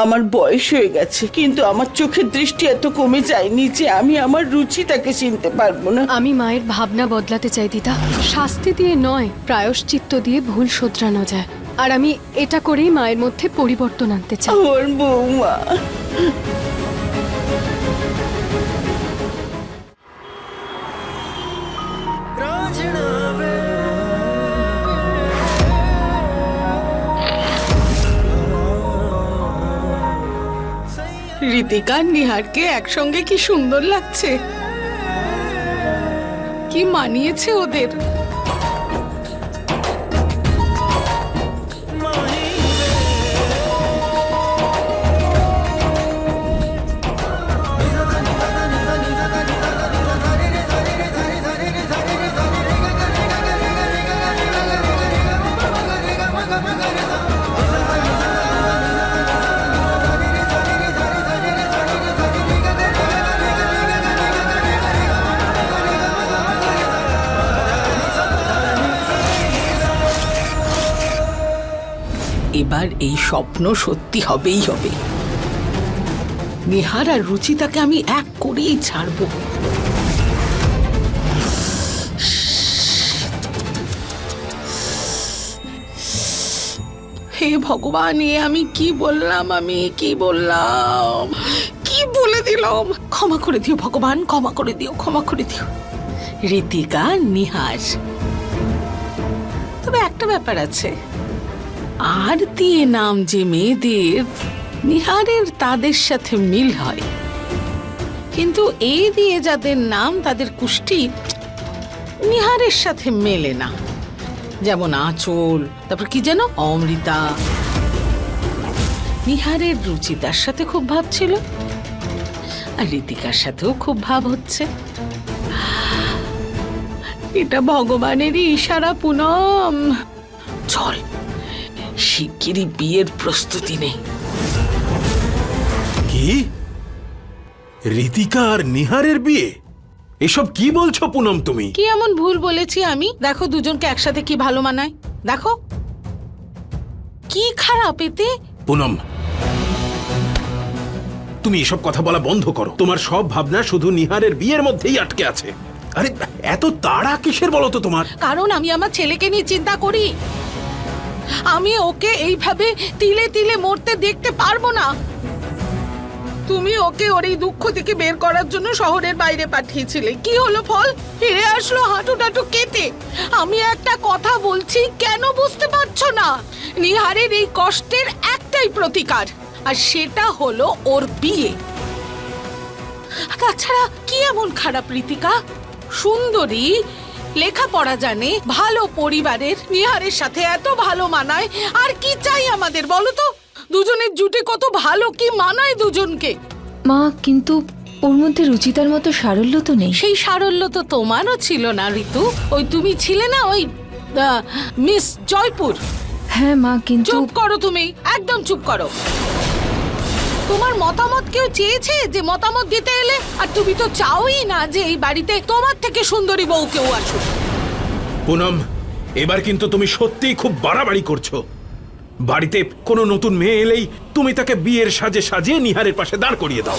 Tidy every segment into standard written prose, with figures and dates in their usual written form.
আমার বয়স হয়ে গেছে, কিন্তু আমার চোখের দৃষ্টি এত কমে যায়নি যে আমি আমার রুচিতাকে চিনতে পারবো না। আমি মায়ের ভাবনা বদলাতে চাই দিদা। শাস্তি দিয়ে নয়, প্রায়শ্চিত্ত দিয়ে ভুল শোধরানো যায়। আর আমি এটা করেই মায়ের মধ্যে পরিবর্তন আনতে চাই। আমার বৌমা, ঋতিকা আর নিহারকে একসঙ্গে কি সুন্দর লাগছে, কি মানিয়েছে ওদের। এবার এই স্বপ্ন সত্যি হবেই হবে। নিহার আর রুচিতাকে আমি এক করেই ছাড়বো। হে ভগবান, এ আমি কি বললাম, আমি কি বললাম, কি বলে দিলাম। ক্ষমা করে দিও ভগবান, ক্ষমা করে দিও, ক্ষমা করে দিও। ঋতিকা, নিহার, তবে একটা ব্যাপার আছে, আর দিয়ে নাম যে মেয়েদের, নিহারের তাদের সাথে মিল হয়, কিন্তু এই দিয়ে যাদের নাম তাদের কুষ্টি নিহারের সাথে মেলে না। যেমন আঁচল, তারপর কি যেন অমৃতা। নিহারের রুচিতার সাথে খুব ভাব ছিল, আর ঋতিকার সাথেও খুব ভাব হচ্ছে। এটা ভগবানেরই ইশারা পুনম। চল, শিগগিরই বিয়ের প্রস্তুতি নেই। কি? ঋতিকা আর নিহারের বিয়ে? এসব কি বলছো পুনম তুমি? কি এমন ভুল বলেছি আমি? দেখো দুজনকে একসাথে কি ভালো মানায়, দেখো কি খারাপ এতে। পুনম, তুমি এসব কথা বলা বন্ধ করো। তোমার সব ভাবনা শুধু নিহারের বিয়ের মধ্যেই আটকে আছে। আরে এত তাড়া কিসের বলো তো তোমার? কারণ আমি আমার ছেলেকে নিয়ে চিন্তা করি। আমি ওকে এইভাবে তিলে তিলে মরতে দেখতে পারবো না। তুমি ওকে ওর এই দুঃখ থেকে বের করার জন্য শহরের বাইরে পাঠিয়েছিলে, কি হলো ফল? ফিরে আসলো হাঁটু টাটু কেটে। আমি একটা কথা বলছি, কেন বুঝতে পারছো না? নিহারের এই কষ্টের একটাই প্রতিকার, আর সেটা হলো ওর বিয়ে। তাছাড়া কি এমন খারাপ ঋতিকা? সুন্দরী, লেখাপড়া জানে, ভালো পরিবারের, নিহারের সাথে এত ভালো মানায়। আর কি চাই আমাদের বলো তো? দুজনের জুটে কত ভালো, কি মানায় দুজনকে। মা, কিন্তু ওর মধ্যে রুচিতার মতো সারল্য তো নেই। সেই সারল্য তো তোমারও ছিল না ঋতু। ওই তুমি ছিলে না ওই মিস জয়পুর। হ্যাঁ মা, কিন্তু চুপ করো তুমি, একদম চুপ করো। তোমার মতামত কেউ চেয়েছে যে মতামত দিতে এলে? আর তুমি তো চাওই না যে এই বাড়িতে তোমার থেকে সুন্দরী বউ কেউ আসুক। পুনম, এবার কিন্তু তুমি সত্যিই খুব বাড়াবাড়ি করছো। বাড়িতে কোনো নতুন মেয়ে এলেই তুমি তাকে বিয়ের সাজে সাজিয়ে নিহারের পাশে দাঁড় করিয়ে দাও।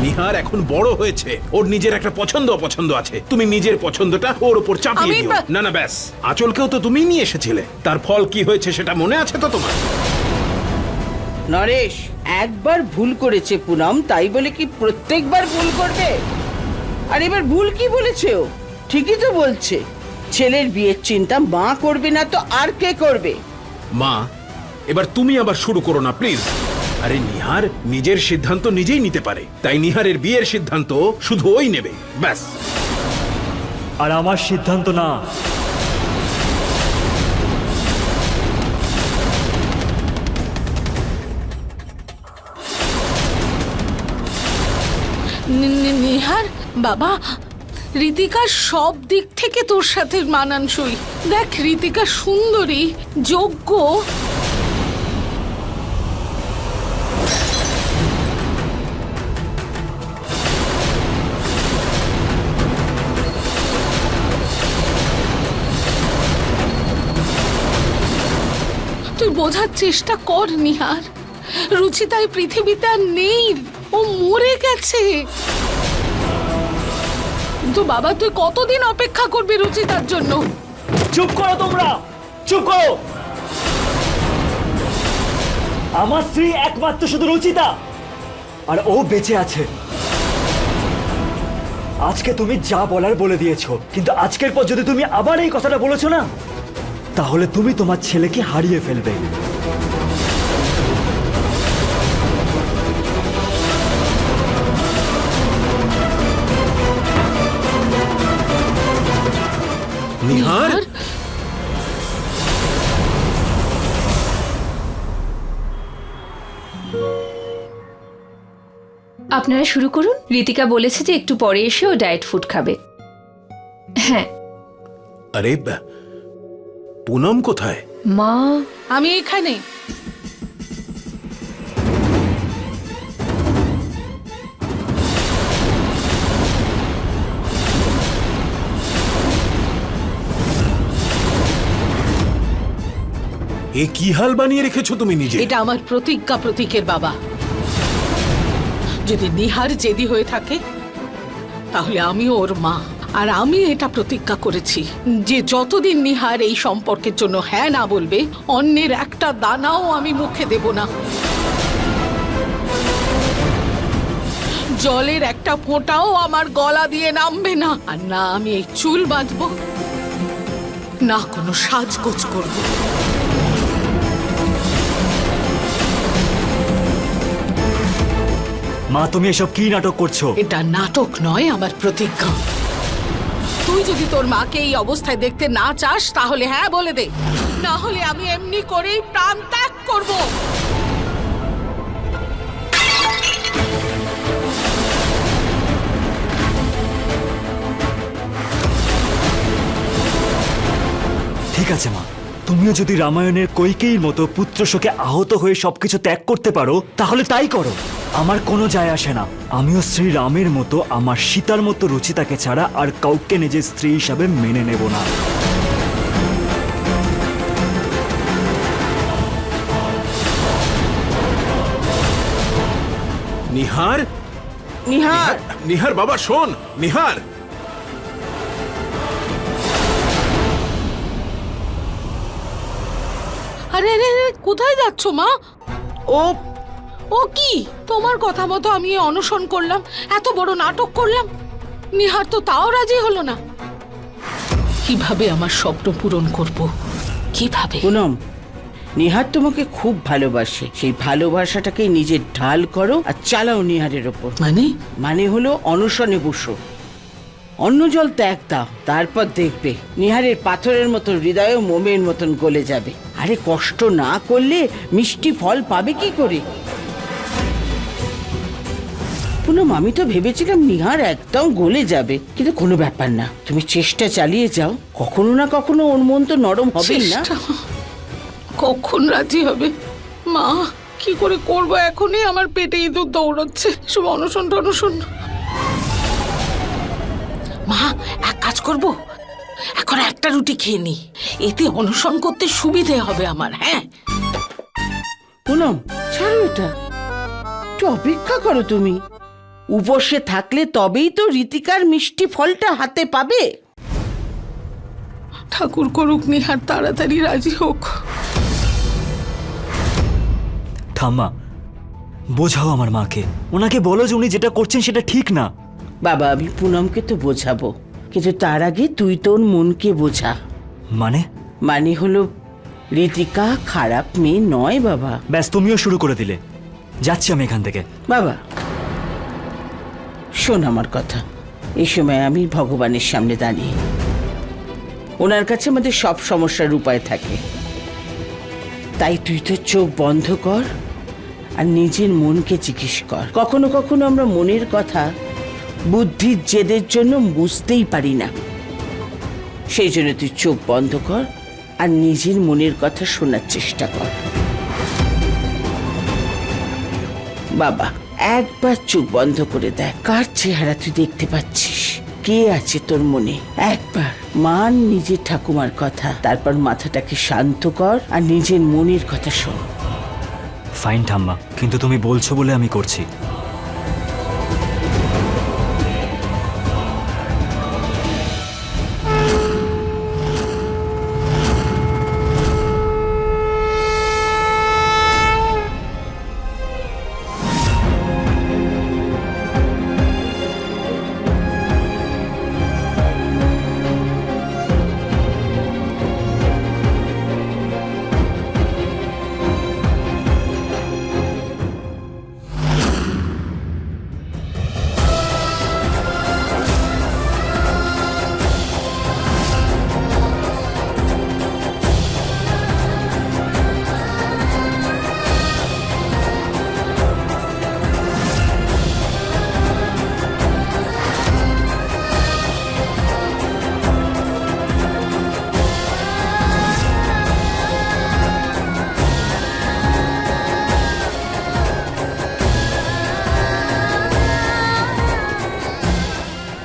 নিহার এখন বড় হয়েছে, ওর নিজের একটা পছন্দ অপছন্দ আছে। তুমি নিজের পছন্দটা ওর উপর চাপিয়ে দিও। না না, ব্যাস, আঁচলকেও তো তুমি নিয়ে এসেছিলে, তার ফল কি হয়েছে সেটা মনে আছে তো তোমার? নরেশ একবার ভুল করেছে পুনম, তাই বলে কি প্রত্যেকবার ভুল করবে? আর এবার ভুল কি বলেছে ও? ঠিকই তো বলছে, ছেলের বিয়ের চিন্তা মা করবে না তো আর কে করবে? মা, এবার তুমি আবার শুরু করো না প্লিজ। আরে নিহার নিজের সিদ্ধান্ত নিজেই নিতে পারে, তাই নিহারের বিয়ের সিদ্ধান্ত শুধু ওই নেবে, ব্যাস। আর আমার সিদ্ধান্ত না। নিহার বাবা, ঋতিকা সব দিক থেকে তোর সাথে মানানসই। দেখ, ঋতিকা সুন্দরী, যোগ্য। তুই বোঝার চেষ্টা কর নিহার। রুচিতা এই পৃথিবীতে আর নেই, ও মরে গেছে। কিন্তু বাবা, তুই কতদিন অপেক্ষা করবি রুচিতার জন্য? চুপ করো তোমরা, চুপ করো। আমার স্ত্রী একমাত্র শুধু রুচিতা, আর ও বেঁচে আছে। আজকে তুমি যা বলার বলে দিয়েছো, কিন্তু আজকের পর যদি তুমি আবার এই কথাটা বলেছো না, তাহলে তুমি তোমার ছেলেকে হারিয়ে ফেলবে। নিহার, আপনারা শুরু করুন। ঋতিকা বলেছে যে একটু পরে এসে ও ডায়েট ফুড খাবে। হ্যাঁ আরে পুনম কোথায়? মা, আমি এখানে। এ কি হাল বানিয়ে রেখেছো তুমি নিজে? এটা আমার প্রতিজ্ঞা প্রতীকের বাবা। যদি নিহার জেদি হয়ে থাকে তাহলে আমিও ওর মা, আর আমি এটা প্রতিজ্ঞা করেছি যে যতদিন নিহার এই সম্পর্কের জন্য হ্যাঁ না বলবে, অন্যের একটা দানাও আমি মুখে দেব না। জলের একটা ফোঁটাও আমার গলা দিয়ে নামবে না, আর না আমি এই চুল বাঁধবো, না কোনো সাজগোজ করবো। মা, তুমি এসব কি নাটক করছো? এটা নাটক নয়, আমার প্রতিজ্ঞা। তুই যদি তোর মাকে এই অবস্থায় দেখতে না চাস তাহলে হ্যাঁ বলে দে, না হলে আমি এমনি করেই প্রাণ ত্যাগ করব। ঠিক আছে মা, তুমিও যদি রামায়ণের কৈকেয়ীর মতো পুত্র শোকে আহত হয়ে সবকিছু ত্যাগ করতে পারো তাহলে তাই করো, আমার কোনো যায় আসে না। আমিও শ্রী রামের মতো আমার সীতার মতো রুচিতাকে ছাড়া আর কাউকে নিজের স্ত্রী হিসাবে মেনে নেব না। নিহার, নিহার, নিহার বাবা শোন, নিহার। আরে আরে আরে, কোথায় যাচ্ছ মা? ও ও কি তোমার কথা মতো আমি এই অনশন করলাম, এত বড় নাটক করলাম, নিহার তো তাও রাজি হলো না। কিভাবে আমার স্বপ্ন পূরণ করব, কিভাবে? পুনম, নিহার তোমাকে খুব ভালোবাসে, সেই ভালোবাসাটাকে নিজের ঢাল করো আর চালাও নিহারের ওপর। মানে হলো অনশনে বসো, অন্ন জল ত্যাগ দাও, তারপর দেখবে নিহারের পাথরের মতো হৃদয় মোমের মতন গলে যাবে। আরে কষ্ট না করলে মিষ্টি ফল পাবে কি করে? পুনম, আমি তো ভেবেছিলাম নিহার একদম গলে যাবে, কিন্তু কোনো ব্যাপার না, তুমি চেষ্টা চালিয়ে যাও, কখনো না কখনো ওর মন তো নরম হবে না। চেষ্টা? কখন রাজি হবে? মা, কি করে করবো? এখনই আমার পেটে ইঁদুর দৌড়াচ্ছে, সব অনশন টনশন। মা, এক কাজ করব, এখন একটা রুটি খেয়ে নি, এতে অনশন করতে সুবিধে হবে আমার। হ্যাঁ পুনম, ছাড়ো এটা, একটু অপেক্ষা করো তুমি। উপসে থাকলে তবেই তো ঋতিকার মিষ্টি ফলটা হাতে পাবে। ঠাকুর করুক নিহার তাড়াতাড়ি রাজি হোক। ঠাম্মা, বোঝাও আমার মাকে, ওনাকে বলো যে উনি যেটা করছেন সেটা ঠিক না। বাবা, আমি পুনমকে তো বোঝাবো, কিন্তু তার আগে তুই তোর মনকে বোঝা। মানে হলো ঋতিকা খারাপ মেয়ে নয় বাবা। ব্যাস, তুমিও শুরু করে দিলে, যাচ্ছি আমি এখান থেকে। বাবা শোন আমার কথা, এই সময় আমি ভগবানের সামনে দাঁড়িয়ে, ওনার কাছে আমাদের সব সমস্যার উপায় থাকে, তাই তুই তো চোখ বন্ধ কর আর নিজের মনকে জিজ্ঞেস কর। কখনো কখনো আমরা মনের কথা বুদ্ধির জেদের জন্য বুঝতেই পারি না, সেই জন্য তুই চোখ বন্ধ কর আর নিজের মনের কথা শোনার চেষ্টা কর। বাবা, একবার চোখ বন্ধ করে দেখ, কার চেহারা তুই দেখতে পাচ্ছিস, কে আছে তোর মনে। একবার মান নিজের ঠাকুমার কথা, তারপর মাথাটাকে শান্ত কর আর নিজের মনের কথা শোন। ফাইন ঠাম্মা, কিন্তু তুমি বলছো বলে আমি করছি।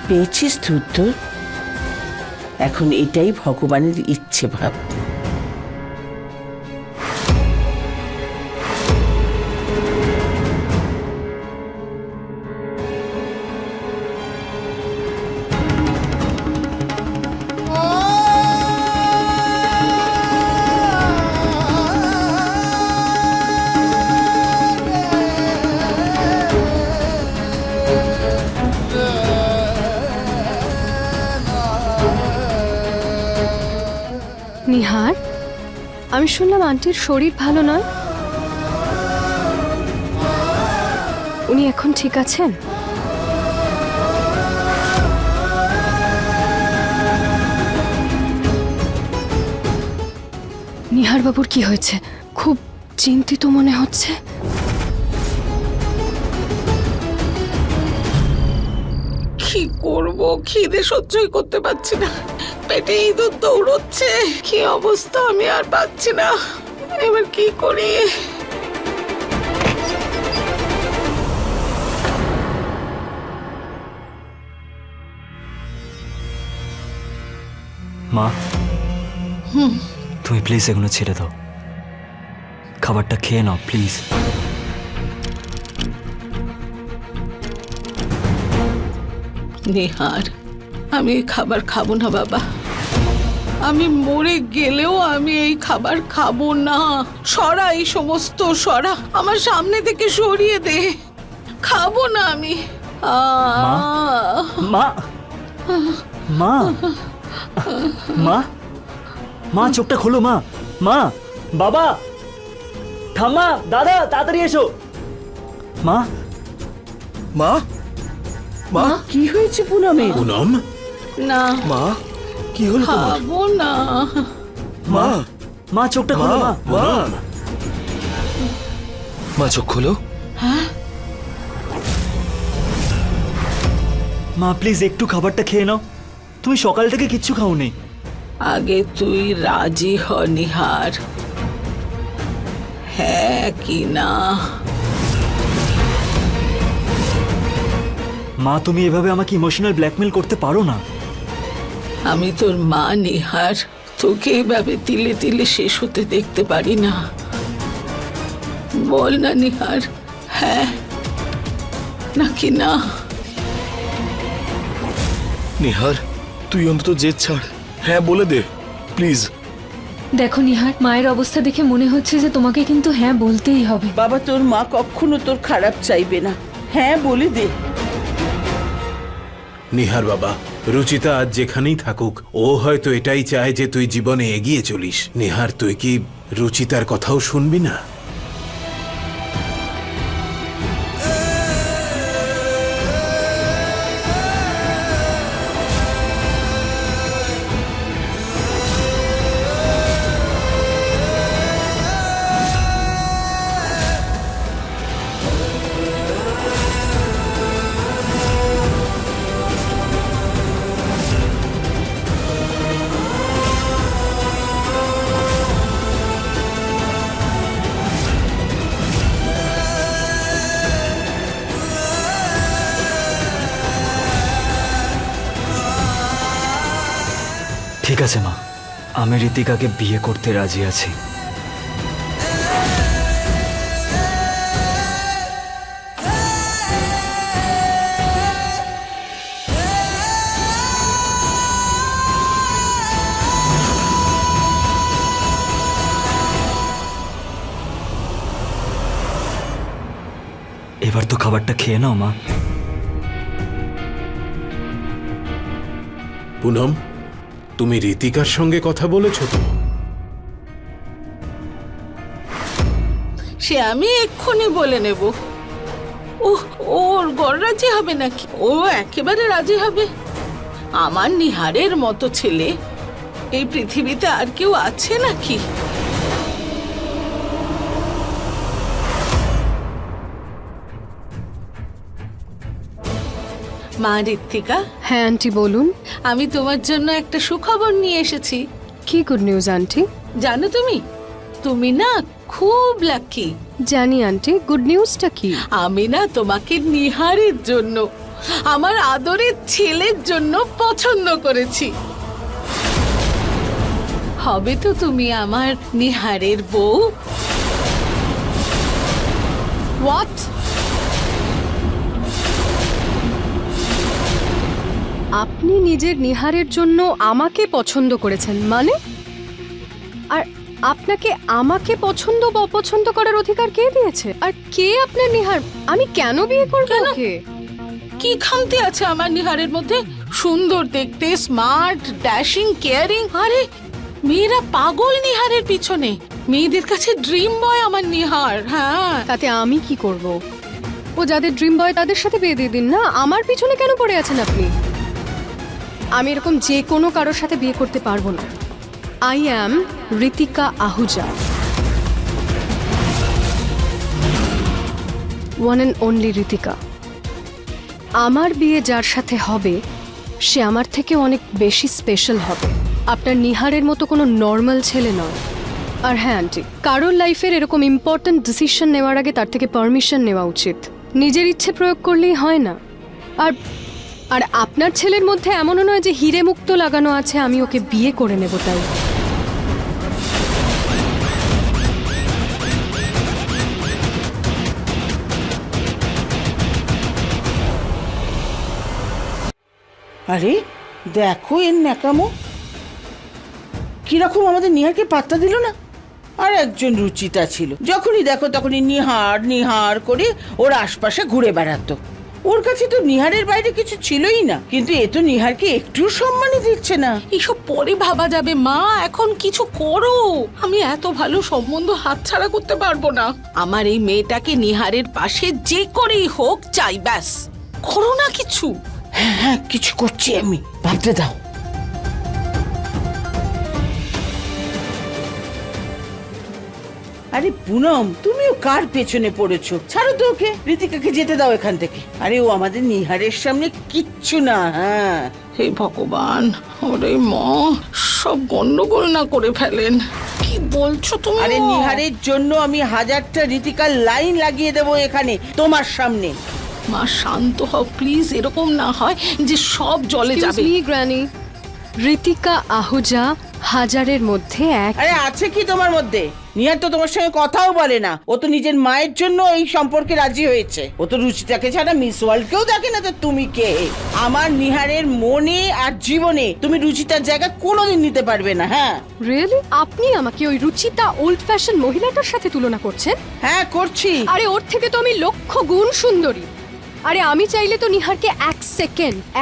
পেয়েছিস তো উত্তর? এখন এটাই ভগবানের ইচ্ছে ভাব। নিহার, আমি শুনলাম আন্টির শরীর ভালো নয়। উনি এখন ঠিক আছেন? নিহার বাবুর কি হয়েছে? খুব চিন্তিত মনে হচ্ছে। কি করব, খিদে সহ্যই করতে পারছি না, পেটে ইঁদুর দৌড়চ্ছে, কি অবস্থা, আমি আর পাচ্ছি না, এবার কি করি? মা, তুমি প্লিজ এগুলো ছেড়ে দাও, খাবারটা খেয়ে নাও প্লিজ। নিহার, আমি এই খাবার খাবো না বাবা, আমি মরে গেলেও আমি এই খাবার খাবো না। সরা, এই সমস্ত সরা, আমার সামনে থেকে সরিয়ে দে, খাবো না আমি। মা, মা, মা, মা চোখটা খোলো মা। মা, বাবা, ঠাম্মা, দাদা, তাড়াতাড়ি এসো। মা, মা, মা, কি হয়েছে পুনমের? পুনম, না, মা, কি হলো তোমার? খাবো না। মা, মা চোখটা খোলো মা। মা, মা চোখ খোলো। মা প্লিজ একটু খাবারটা খেয়ে নাও, তুমি সকাল থেকে কিচ্ছু খাওনি। আগে তুই রাজি হ নিহার, হ্যাঁ কি না? মা তুমি এভাবে আমাকে ইমোশনাল ব্ল্যাকমেল করতে পারো না। আমি তোর মা নিহার, তোকে এভাবে তিলে তিলে শেষ হতে দেখতে পারি না। বল না নিহার, হ্যাঁ নাকি না? নিহার, তুই অন্তত জেদ ছাড়, হ্যাঁ বলে দে প্লিজ। দেখো নিহার, মায়ের অবস্থা দেখে মনে হচ্ছে যে তোমাকে কিন্তু হ্যাঁ বলতেই হবে। বাবা, তোর মা কখনো তোর খারাপ চাইবে না, হ্যাঁ বলে দে। নিহার বাবা, রুচিতা আজ যেখানেই থাকুক, ও হয়তো এটাই চায় যে তুই জীবনে এগিয়ে চলিস। নিহার, তুই কি রুচিতার কথাও শুনবি না? ঠিক আছে মা, আমি ঋতিকাকে বিয়ে করতে রাজি আছি। খাবারটা খেয়ে নাও মা। পুনম, তুমি ঋতিকার সঙ্গে কথা বলেছো তো? সে আমি এক্ষুনি বলে নেব। ওর গড় রাজি হবে নাকি? ও একেবারে রাজি হবে। আমার নিহারের মতো ছেলে এই পৃথিবীতে আর কেউ আছে নাকি? মা ঋত্বিকা, হ্যাঁ আন্টি বলুন। আমি তোমার জন্য একটা সুখবর নিয়ে এসেছি। কি গুড নিউজ আন্টি? জানো তুমি, তুমি না খুব লাকি। জানি আন্টি, গুড নিউজটা কি? আমি না তোমাকে নিহারের জন্য, আমার আদরের ছেলের জন্য পছন্দ করেছি। হবে তো তুমি আমার নিহারের বউ। হোয়াট? আপনি নিজের নিহারের জন্য আমাকে পছন্দ করেছেন মানে? আর আপনাকে আমাকে পছন্দ বা অপছন্দ করার অধিকার কে দিয়েছে? আর কে আপনার নিহার? আমি কেন বিয়ে করব কেন? ওকে? কি খামতি আছে আমার নিহারের মধ্যে? সুন্দর দেখতে, স্মার্ট, ড্যাশিং, কেয়ারিং। আরে মেয়েরা পাগল নিহারের পিছনে। মেয়েদের কাছে ড্রিম বয় আমার নিহার। হ্যাঁ, তাতে আমি কি করব? ও যাদের ড্রিম বয় তাদের সাথে বিয়ে দিয়ে দিন না। আমার পিছনে কেন পড়ে আছেন আপনি? আমি এরকম যে কোনো কারোর সাথে বিয়ে করতে পারবো না। I am Ritika Ahuja, one and only Ritika. আমার বিয়ে যার সাথে হবে সে আমার থেকে অনেক বেশি স্পেশাল হবে। আপনার নিহারের মতো কোনো নর্মাল ছেলে নয়। আর হ্যাঁ আন্টি, কারোর লাইফের এরকম ইম্পর্ট্যান্ট ডিসিশন নেওয়ার আগে তার থেকে পারমিশন নেওয়া উচিত। নিজের ইচ্ছে প্রয়োগ করলেই হয় না। আর আর আপনার ছেলের মধ্যে এমনও নয় যে হিরে মুক্ত লাগানো আছে আমি ওকে বিয়ে করে নেব তাই। আরে দেখো এর ন্যাকামো, কিরকম আমাদের নিহারকে পাত্তা দিল না। আর একজন রুচিতা ছিল, যখনই দেখো তখনই নিহার নিহার করে ওর আশপাশে ঘুরে বেড়াতো। ওর কাছে তো নিহারের বাইরে কিছু ছিলই না, কিন্তু এ তো নিহারকে একটু সম্মানই দিচ্ছে না। এসব পরে ভাবা যাবে মা, এখন কিছু করো। আমি এত ভালো সম্বন্ধ হাতছাড়া করতে পারবো না। আমার এই মেয়েটাকে নিহারের পাশে যে করেই হোক চাই, ব্যাস। করো না কিছু। হ্যাঁ হ্যাঁ, কিছু করছি আমি, ভাবতে দাও। আরে পুনম, তুমিও কার পেছনে পড়েছো? ছাড়ো তো ওকে, ঋতিকাকে যেতে দাও এখান থেকে। আরে ও আমাদের নিহারের সামনে কিচ্ছু না। হ্যাঁ, হে ভগবান, ওরে মা, সব গন্ডগোল না করে ফেলেন। কি বলছো তুমি? আরে নিহারের জন্য আমি 1000টা ঋতিকার লাইন লাগিয়ে দেবো এখানে তোমার সামনে। মা শান্ত হও প্লিজ, এরকম না হয় যে সব জলে যাবে। Excuse me granny, Ritika Ahuja হাজারের মধ্যে এক। আরে আছে কি তোমার মধ্যে? নিহার তো তোমার সঙ্গে কথাও বলে না। ও তো নিজের মায়ের জন্য এই সম্পর্কে রাজি হয়েছে। ও তো রুচিতাকে ছাড়া মিস ওয়ার্ল্ডকেও দেখে না। তো তুমি কে? আমার নিহারের মনে আর জীবনে তুমি রুচিতার জায়গা কোনোদিন নিতে পারবে না। হ্যাঁ রিয়েলি? আপনি আমাকে ওই রুচিতা ওল্ড ফ্যাশন মহিলাটার সাথে তুলনা করছেন? হ্যাঁ করছি। আরে ওর থেকে তো আমি লক্ষ গুণ সুন্দরী। আরে আমি চাইলে তো নিহারকে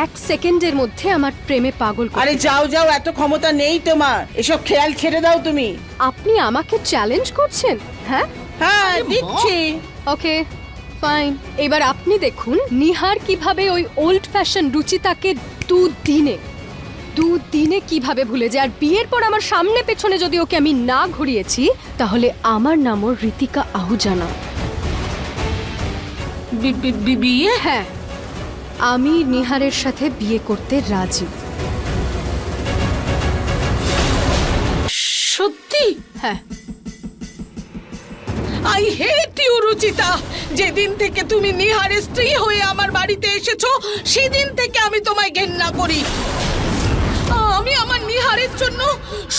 এক সেকেন্ডের মধ্যে আমার প্রেমে পাগল করতে। আরে যাও যাও, এত ক্ষমতা নেই তোমার। এসব খেয়াল ছেড়ে দাও তুমি। আপনি আমাকে চ্যালেঞ্জ করছেন? হ্যাঁ হ্যাঁ দিচ্ছি। ওকে ফাইন, এবার আপনি দেখুন নিহার কিভাবে ওই ওল্ড ফ্যাশন রুচিতাকে দুদিনে কিভাবে ভুলে যায়। আর বিয়ের পর আমার সামনে পেছনে যদি ওকে আমি না ঘুরিয়েছি তাহলে আমার নামও ঋতিকা আহুজা না। বিয়ে? হ্যাঁ, আমি নিহারের সাথে বিয়ে করতে রাজি। সত্যি? হ্যাঁ। I hate you Ruchita. যেদিন থেকে তুমি নিহারের স্ত্রী হয়ে আমার বাড়িতে এসেছো সেদিন থেকে আমি তোমায় ঘেন্না করি। আমি আমার নিহারের জন্য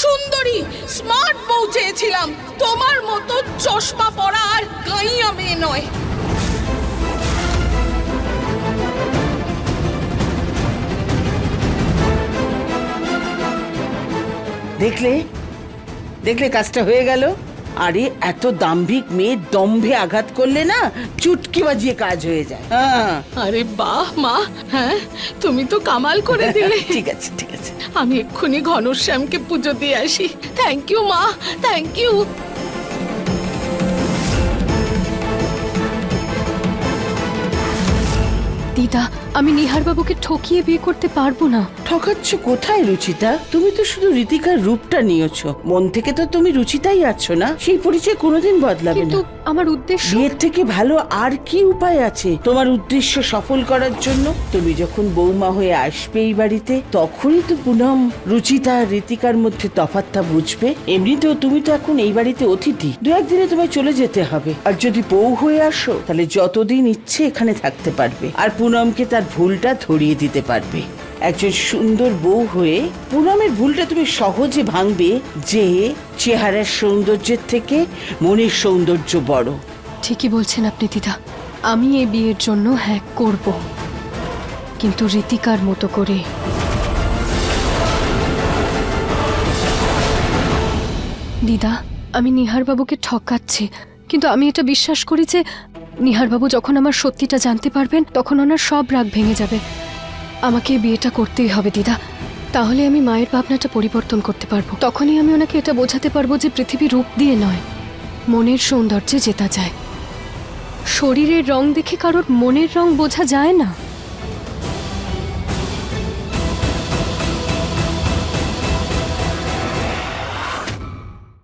সুন্দরী স্মার্ট বউ চেয়েছিলাম, তোমার মতো চশমা পরা আর গাইয়া মেয়ে নয়। দেখলে দেখলে কাজটা হয়ে গেল। আরে এত দাম্ভিক মেয়ে দম্ভে আঘাত করলে না চুটকি বাজিয়ে কাজ হয়ে যায়। হ্যাঁ আরে বাহ মা, হ্যাঁ তুমি তো কামাল করে দিলে। ঠিক আছে ঠিক আছে। আমি এক্ষুনি ঘনশ্যামকে পুজো দিয়ে আসি। থ্যাংক ইউ মা, থ্যাংক ইউ। দিদা, আমি নিহার বাবুকে ঠকিয়ে বিয়ে করতে পারবো না। ঠকাচ্ছ কোথায় রুচিতা? তুমি তো শুধু রীতিকার রূপটা নিয়েছো, মন থেকে তো তুমি রুচিতাই আছো না। সেই পরিচয় কোনোদিন বদলাবে কিন্তু না। আমার উদ্দেশ্য। বিয়ের থেকে ভালো আর কি উপায় আছে তোমার উদ্দেশ্য সফল করার জন্য? তুমি যখন বৌমা হয়ে আসবে এই বাড়িতে, তখনই তো পুনম রুচিতা আর রীতিকার মধ্যে তফাৎটা বুঝবে। এমনিতেও তুমি তো এখন এই বাড়িতে অতিথি, দু একদিনে তোমায় চলে যেতে হবে। আর যদি বউ হয়ে আসো, তাহলে যতদিন ইচ্ছে এখানে থাকতে পারবে, আর পুনমকে তার ভুলটা ধরিয়ে দিতে পারবে। একজন সুন্দর বউ হয়ে পুনমের ভুলটা তুমি সহজে ভাঙবে, যে চেহারার সৌন্দর্যের থেকে মনের সৌন্দর্য বড়। ঠিকই বলছেন আপনি দিদা, আমি এই বিয়ের জন্য হ্যাঁ করব, কিন্তু রীতিকার মতো করে। দিদা, আমি নিহার বাবুকে ঠকাচ্ছি, কিন্তু আমি এটা বিশ্বাস করি যে নিহার বাবু যখন আমার সত্যিটা জানতে পারবেন, তখন ওনার সব রাগ ভেঙে যাবে। আমাকে এই বিয়েটা করতেই হবে দিদা, তাহলে আমি মায়ের ভাবনাটা পরিবর্তন করতে পারবো। তখনই আমি ওনাকে এটা বোঝাতে পারবো যে পৃথিবী রূপ দিয়ে নয়, মনের সৌন্দর্যে জেতা যায়। শরীরের রং দেখে কারোর মনের রং বোঝা যায় না।